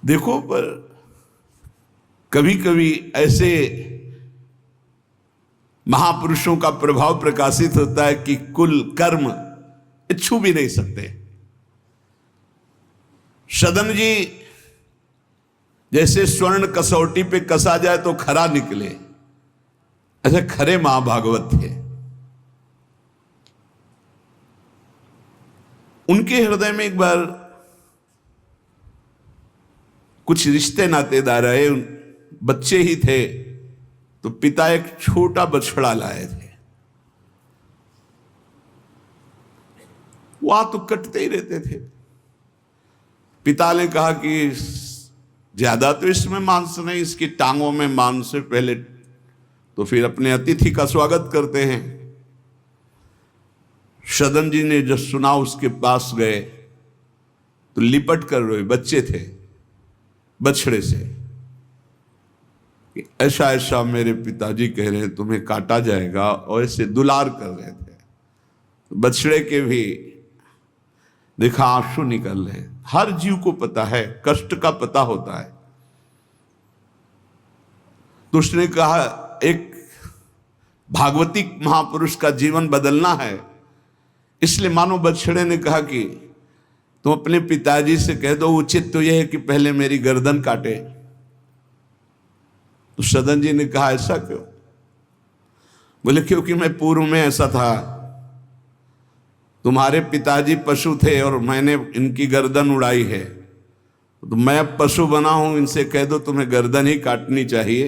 देखो, पर कभी कभी ऐसे महापुरुषों का प्रभाव प्रकाशित होता है कि कुल कर्म छू भी नहीं सकते। सदन जी जैसे स्वर्ण कसौटी पे कसा जाए तो खरा निकले, ऐसे खरे महाभागवत थे। उनके हृदय में एक बार कुछ रिश्ते नातेदार आए, बच्चे ही थे, तो पिता एक छोटा बछड़ा लाए थे। वहां तो कटते ही रहते थे। पिता ने कहा कि ज्यादा तो इसमें मांस नहीं, इसकी टांगों में मांस से पहले तो फिर अपने अतिथि का स्वागत करते हैं। सदन जी ने जब सुना उसके पास गए तो लिपट कर रोए। बच्चे थे, बछड़े से कि ऐसा ऐसा मेरे पिताजी कह रहे हैं तुम्हें काटा जाएगा, और ऐसे दुलार कर रहे थे। बछड़े के भी देखा आंसू निकल रहे। हर जीव को पता है, कष्ट का पता होता है। तो उसने कहा एक भागवतिक महापुरुष का जीवन बदलना है, इसलिए मानो बछड़े ने कहा कि तुम अपने पिताजी से कह दो, उचित तो यह है कि पहले मेरी गर्दन काटे। तो सदन जी ने कहा ऐसा क्यों? बोले क्योंकि मैं पूर्व में ऐसा था, तुम्हारे पिताजी पशु थे और मैंने इनकी गर्दन उड़ाई है, तो मैं अब पशु बना हूं, इनसे कह दो तुम्हें गर्दन ही काटनी चाहिए,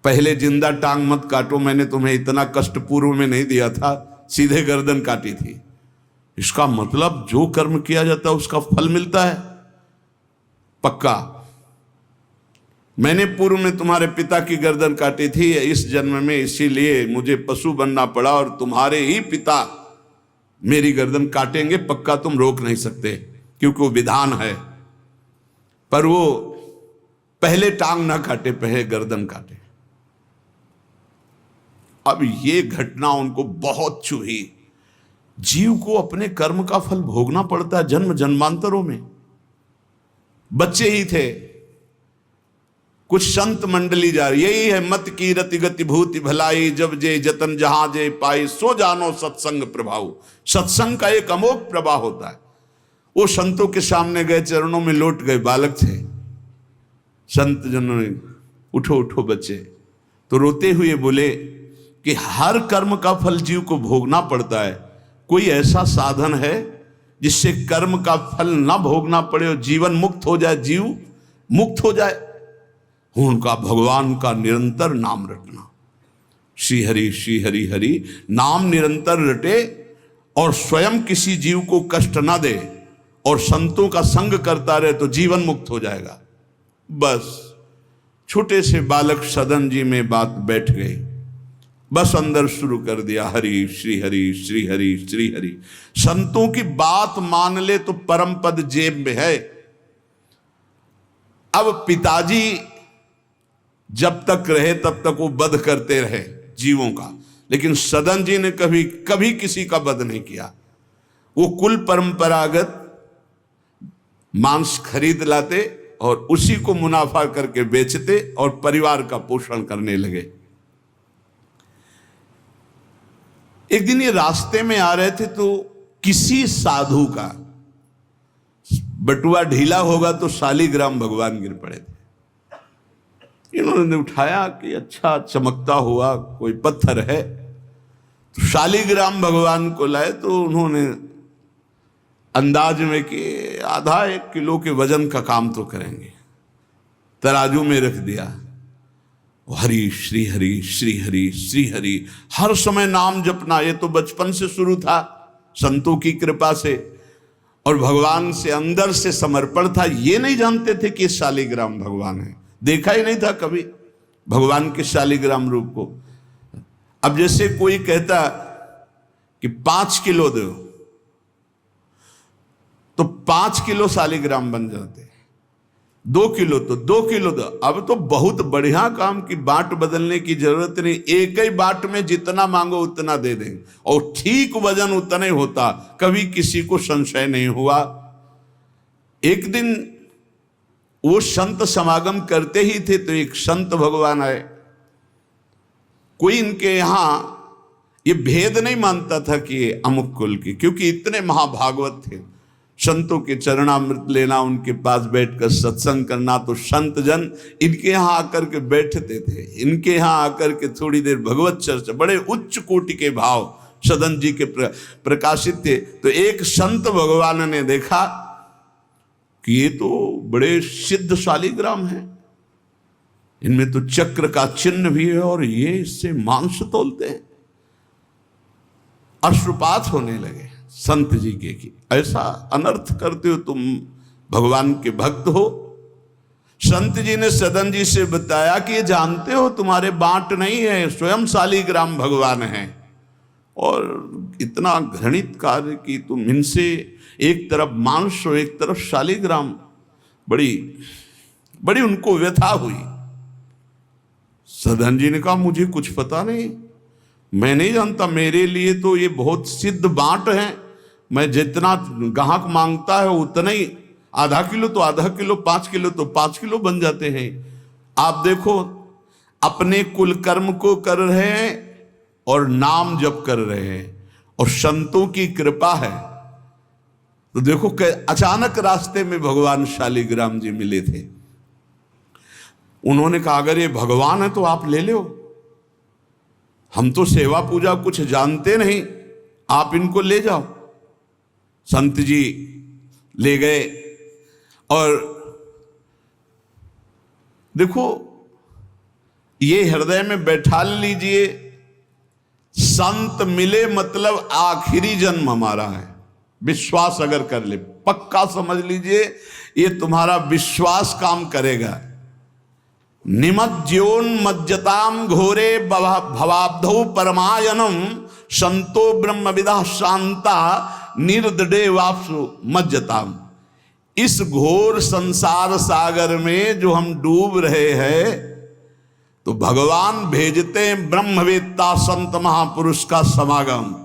पहले जिंदा टांग मत काटो, मैंने तुम्हें इतना कष्ट पूर्व में नहीं दिया था, सीधे गर्दन काटी थी। इसका मतलब जो कर्म किया जाता है उसका फल मिलता है पक्का। मैंने पूर्व में तुम्हारे पिता की गर्दन काटी थी इस जन्म में, इसीलिए मुझे पशु बनना पड़ा, और तुम्हारे ही पिता मेरी गर्दन काटेंगे पक्का, तुम रोक नहीं सकते क्योंकि वो विधान है। पर वो पहले टांग ना काटे, पहले गर्दन काटे। अब ये घटना उनको बहुत छुई। जीव को अपने कर्म का फल भोगना पड़ता है जन्म जन्मांतरों में। बच्चे ही थे, कुछ संत मंडली जा रही, यही है मत की रति गति भूति भलाई, जब जे जतन जहां जे पाई, सो जानो सत्संग प्रभाव। सत्संग का एक अमोघ प्रवाह होता है। वो संतों के सामने गए, चरणों में लौट गए, बालक थे। संत जनों ने उठो उठो बच्चे, तो रोते हुए बोले कि हर कर्म का फल जीव को भोगना पड़ता है, कोई ऐसा साधन है जिससे कर्म का फल ना भोगना पड़े और जीवन मुक्त हो जाए, जीव मुक्त हो जाए? उनका भगवान का निरंतर नाम रटना। श्री हरि हरि नाम निरंतर रटे और स्वयं किसी जीव को कष्ट ना दे और संतों का संग करता रहे तो जीवन मुक्त हो जाएगा। बस छोटे से बालक सदन जी में बात बैठ गई, बस अंदर शुरू कर दिया हरि श्री हरि श्री हरि श्री हरि। संतों की बात मान ले तो परम पद जेब में है। अब पिताजी जब तक रहे तब तक वो वध करते रहे जीवों का, लेकिन सदन जी ने कभी कभी किसी का वध नहीं किया। वो कुल परंपरागत मांस खरीद लाते और उसी को मुनाफा करके बेचते और परिवार का पोषण करने लगे। एक दिन ये रास्ते में आ रहे थे तो किसी साधु का बटुआ ढीला होगा तो शालिग्राम भगवान गिर पड़े थे। इन्होंने उठाया कि अच्छा चमकता हुआ कोई पत्थर है, तो शालिग्राम भगवान को लाए। तो उन्होंने अंदाज में कि आधा 1 किलो के वजन का काम तो करेंगे, तराजू में रख दिया। हरि श्री हरि श्री हरि श्री हरि, हर समय नाम जपना। ये तो बचपन से शुरू था संतों की कृपा से, और भगवान से अंदर से समर्पण था। ये नहीं जानते थे कि शालिग्राम भगवान है, देखा ही नहीं था कभी भगवान के शालिग्राम रूप को। अब जैसे कोई कहता कि 5 किलो दो तो 5 किलो शालिग्राम बन जाते, 2 किलो तो 2 किलो दो। अब तो बहुत बढ़िया काम की बाट बदलने की जरूरत नहीं, एक ही बाट में जितना मांगो उतना दे देंगे और ठीक वजन उतना ही होता, कभी किसी को संशय नहीं हुआ। एक दिन वो संत समागम करते ही थे। तो एक संत भगवान है, कोई इनके यहां ये भेद नहीं मानता था कि ये अमुक कुल के, क्योंकि इतने महाभागवत थे। संतों के चरणामृत लेना, उनके पास बैठकर सत्संग करना, तो संत जन इनके यहाँ आकर के बैठते थे, इनके यहाँ आकर के थोड़ी देर भगवत चर्चा, बड़े उच्च कोटि के भाव सदन जी के प्रकाशित थे। तो एक संत भगवान ने देखा कि ये तो बड़े सिद्ध शालिग्राम हैं, इनमें तो चक्र का चिन्ह भी है और ये इससे मांस तोलते हैं। अश्रुपात होने लगे संत जी के कि ऐसा अनर्थ करते हो तुम, भगवान के भक्त हो। संत जी ने सदन जी से बताया कि ये जानते हो तुम्हारे बांट नहीं है, स्वयं शालिग्राम भगवान हैं, और इतना घृणित कार्य कि तुम इनसे एक तरफ मांस और एक तरफ शालिग्राम। बड़ी बड़ी उनको व्यथा हुई। सदन जी ने कहा मुझे कुछ पता नहीं, मैं नहीं जानता, मेरे लिए तो ये बहुत सिद्ध बांट है, मैं जितना ग्राहक मांगता है उतना ही, आधा किलो तो आधा किलो, 5 किलो तो 5 किलो बन जाते हैं। आप देखो अपने कुल कर्म को कर रहे हैं और नाम जप कर रहे हैं, और संतों की कृपा है। तो देखो अचानक रास्ते में भगवान शालिग्राम जी मिले थे। उन्होंने कहा अगर ये भगवान है तो आप ले लो, हम तो सेवा पूजा कुछ जानते नहीं, आप इनको ले जाओ। संत जी ले गए, और देखो ये हृदय में बैठा लीजिए, संत मिले मतलब आखिरी जन्म हमारा है। विश्वास अगर कर ले, पक्का समझ लीजिए ये तुम्हारा विश्वास काम करेगा। निमज्जोन्मज्जताम घोरे भवाब्धौ परमायनम संतो ब्रह्मविदा शांता निर्दडे वापसु मज्जताम। इस घोर संसार सागर में जो हम डूब रहे हैं, तो भगवान भेजते हैं ब्रह्मवेत्ता संत महापुरुष का समागम,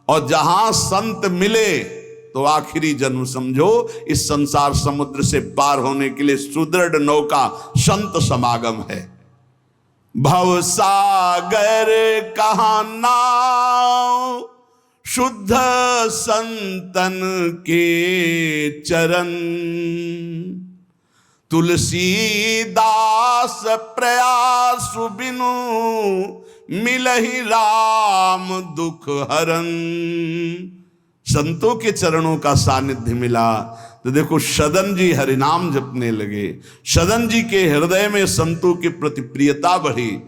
और जहां संत मिले तो आखिरी जन्म समझो इस संसार समुद्र से पार होने के लिए सुदृढ़ नौका संत समागम है। भव सागर कहाँ नाव, शुद्ध संतन के चरण, तुलसीदास प्रयास बिनु मिलहि राम दुख हरन। संतों के चरणों का सानिध्य मिला तो देखो सदन जी हरिनाम जपने लगे, सदन जी के हृदय में संतों के प्रति प्रियता बढ़ी,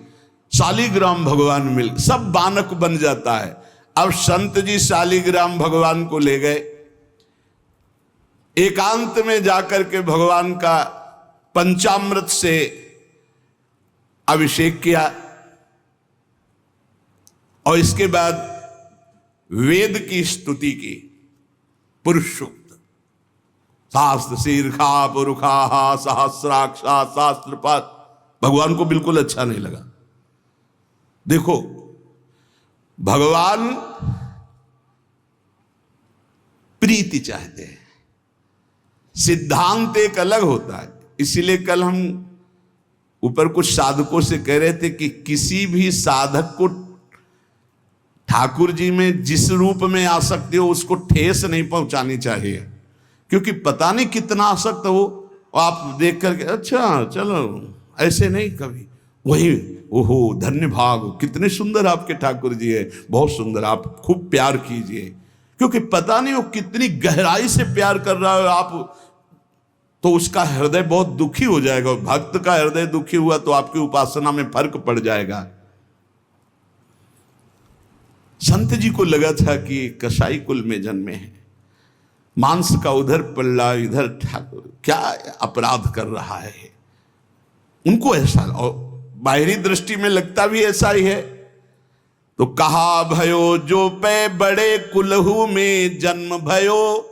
शालिग्राम भगवान मिल, सब बानक बन जाता है। अब संत जी शालिग्राम भगवान को ले गए, एकांत में जाकर के भगवान का पंचामृत से अभिषेक किया, और इसके बाद वेद की स्तुति की, पुरुष सूक्त, शास्त्र शीर्षा पुरुखा सहस्राक्षा शास्त्रपात। भगवान को बिल्कुल अच्छा नहीं लगा। देखो भगवान प्रीति चाहते हैं, सिद्धांत एक अलग होता है। इसीलिए कल हम ऊपर कुछ साधकों से कह रहे थे कि किसी भी साधक को ठाकुर जी में जिस रूप में आसक्ति हो उसको ठेस नहीं पहुंचानी चाहिए, क्योंकि पता नहीं कितना आसक्त हो, आप देख करके अच्छा चलो, ऐसे नहीं कभी वही ओहो धन्य भाग, कितने सुंदर आपके ठाकुर जी है, बहुत सुंदर, आप खूब प्यार कीजिए, क्योंकि पता नहीं वो कितनी गहराई से प्यार कर रहा है आप, तो उसका हृदय बहुत दुखी हो जाएगा। भक्त का हृदय दुखी हुआ तो आपकी उपासना में फर्क पड़ जाएगा। संत जी को लगा था कि कसाई कुल में जन्मे हैं, मांस का उधर पल्ला इधर ठाकुर, क्या अपराध कर रहा है, उनको ऐसा, और बाहरी दृष्टि में लगता भी ऐसा ही है। तो कहा भयो जो पे बड़े कुलहू में जन्म भयो,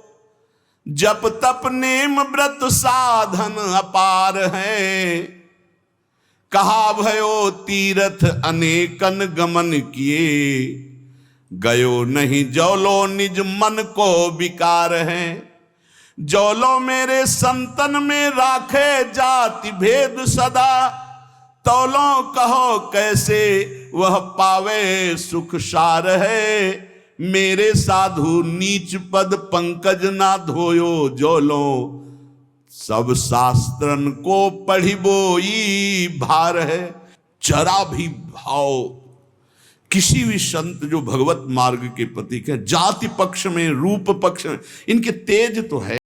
जप तप नेम व्रत साधन अपार है। कहा भयो तीर्थ अनेकन गमन किए, गयो नहीं जौलो निज मन को विकार है। जौलो मेरे संतन में राखे जा जाति भेद सदा, तौलो कहो कैसे वह पावे सुख सार है। मेरे साधु नीच पद पंकज ना धोयो जोलो, सब शास्त्रन को पढ़िबोई भार है। जरा भी भाव किसी भी संत जो भगवत मार्ग के प्रतीक है, जाति पक्ष में रूप पक्ष में, इनके तेज तो है